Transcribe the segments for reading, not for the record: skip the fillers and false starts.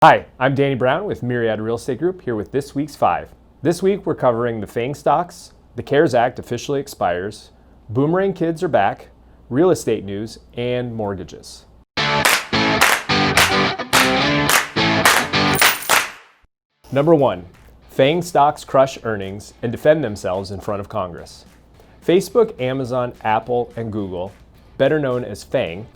Hi, I'm Danny Brown with Myriad Real Estate Group here with this week's 5. This week we're covering the FANG stocks, the CARES Act officially expires, Boomerang kids are back, real estate news, and mortgages. Number 1. FANG stocks crush earnings and defend themselves in front of Congress. Facebook, Amazon, Apple, and Google, better known as FANG,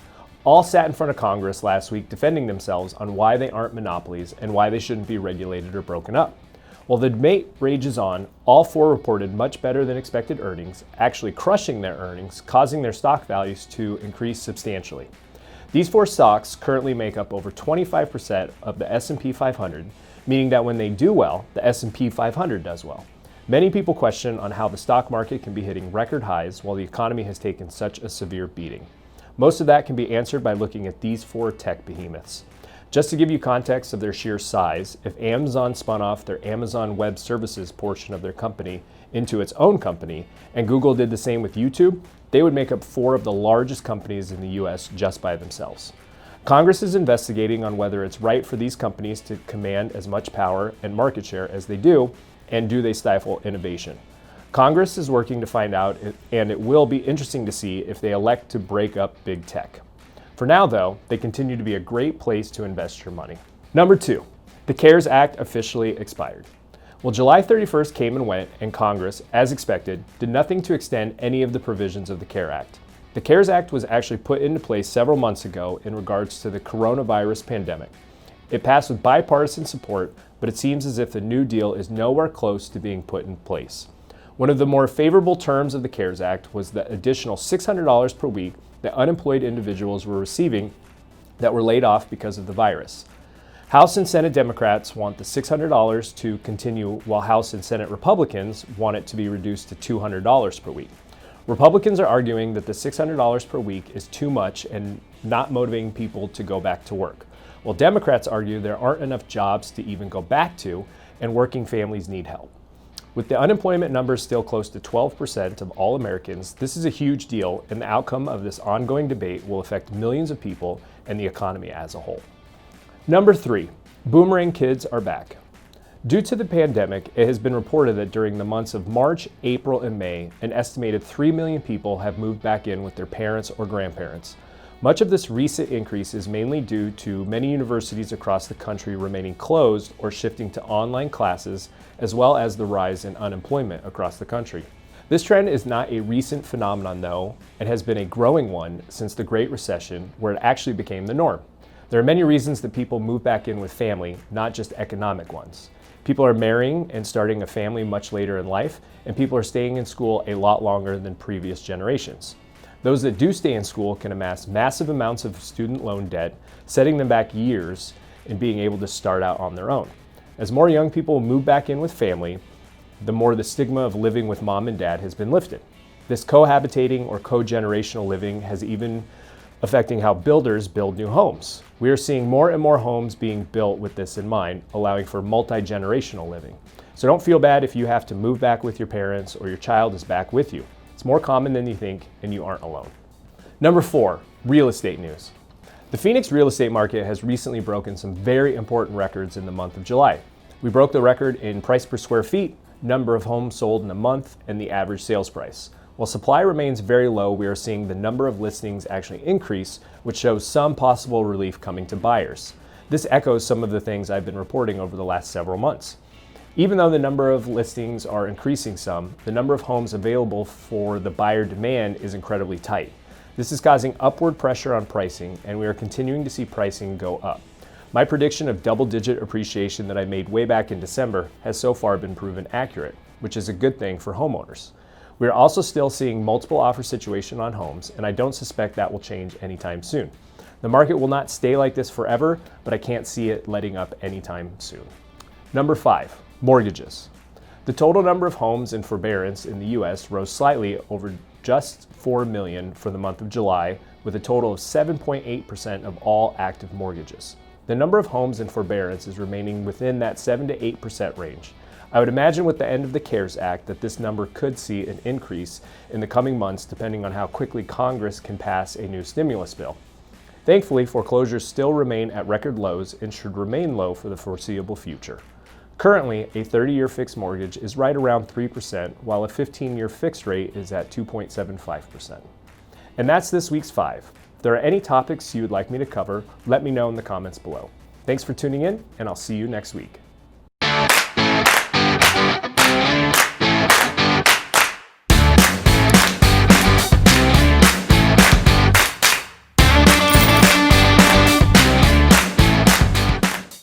all sat in front of Congress last week defending themselves on why they aren't monopolies and why they shouldn't be regulated or broken up. While the debate rages on, all four reported much better than expected earnings, actually crushing their earnings, causing their stock values to increase substantially. These four stocks currently make up over 25% of the S&P 500, meaning that when they do well, the S&P 500 does well. Many people question on how the stock market can be hitting record highs while the economy has taken such a severe beating. Most of that can be answered by looking at these four tech behemoths. Just to give you context of their sheer size, if Amazon spun off their Amazon Web Services portion of their company into its own company, and Google did the same with YouTube, they would make up four of the largest companies in the US just by themselves. Congress is investigating on whether it's right for these companies to command as much power and market share as they do, and do they stifle innovation. Congress is working to find out, and it will be interesting to see if they elect to break up big tech. For now, though, they continue to be a great place to invest your money. Number 2, the CARES Act officially expired. Well, July 31st came and went, and Congress, as expected, did nothing to extend any of the provisions of the CARES Act. The CARES Act was actually put into place several months ago in regards to the coronavirus pandemic. It passed with bipartisan support, but it seems as if the new deal is nowhere close to being put in place. One of the more favorable terms of the CARES Act was the additional $600 per week that unemployed individuals were receiving that were laid off because of the virus. House and Senate Democrats want the $600 to continue, while House and Senate Republicans want it to be reduced to $200 per week. Republicans are arguing that the $600 per week is too much and not motivating people to go back to work, while Democrats argue there aren't enough jobs to even go back to, and working families need help. With the unemployment numbers still close to 12% of all Americans, this is a huge deal, and the outcome of this ongoing debate will affect millions of people and the economy as a whole. Number 3, Boomerang kids are back. Due to the pandemic, it has been reported that during the months of March, April, and May, an estimated 3 million people have moved back in with their parents or grandparents. Much of this recent increase is mainly due to many universities across the country remaining closed or shifting to online classes, as well as the rise in unemployment across the country. This trend is not a recent phenomenon, though, and has been a growing one since the Great Recession, where it actually became the norm. There are many reasons that people move back in with family, not just economic ones. People are marrying and starting a family much later in life, and people are staying in school a lot longer than previous generations. Those that do stay in school can amass massive amounts of student loan debt, setting them back years in being able to start out on their own. As more young people move back in with family, the more the stigma of living with mom and dad has been lifted. This cohabitating or co-generational living has even affecting how builders build new homes. We are seeing more and more homes being built with this in mind, allowing for multi-generational living. So don't feel bad if you have to move back with your parents or your child is back with you. It's more common than you think, and you aren't alone. Number 4, real estate news. The Phoenix real estate market has recently broken some very important records in the month of July. We broke the record in price per square feet, number of homes sold in a month, and the average sales price. While supply remains very low, we are seeing the number of listings actually increase, which shows some possible relief coming to buyers. This echoes some of the things I've been reporting over the last several months. Even though the number of listings are increasing some, the number of homes available for the buyer demand is incredibly tight. This is causing upward pressure on pricing, and we are continuing to see pricing go up. My prediction of double-digit appreciation that I made way back in December has so far been proven accurate, which is a good thing for homeowners. We are also still seeing multiple offer situation on homes, and I don't suspect that will change anytime soon. The market will not stay like this forever, but I can't see it letting up anytime soon. Number 5. Mortgages. The total number of homes in forbearance in the U.S. rose slightly over just 4 million for the month of July, with a total of 7.8% of all active mortgages. The number of homes in forbearance is remaining within that 7 to 8% range. I would imagine with the end of the CARES Act that this number could see an increase in the coming months depending on how quickly Congress can pass a new stimulus bill. Thankfully, foreclosures still remain at record lows and should remain low for the foreseeable future. Currently, a 30-year fixed mortgage is right around 3%, while a 15-year fixed rate is at 2.75%. And that's this week's 5. If there are any topics you would like me to cover, let me know in the comments below. Thanks for tuning in, and I'll see you next week.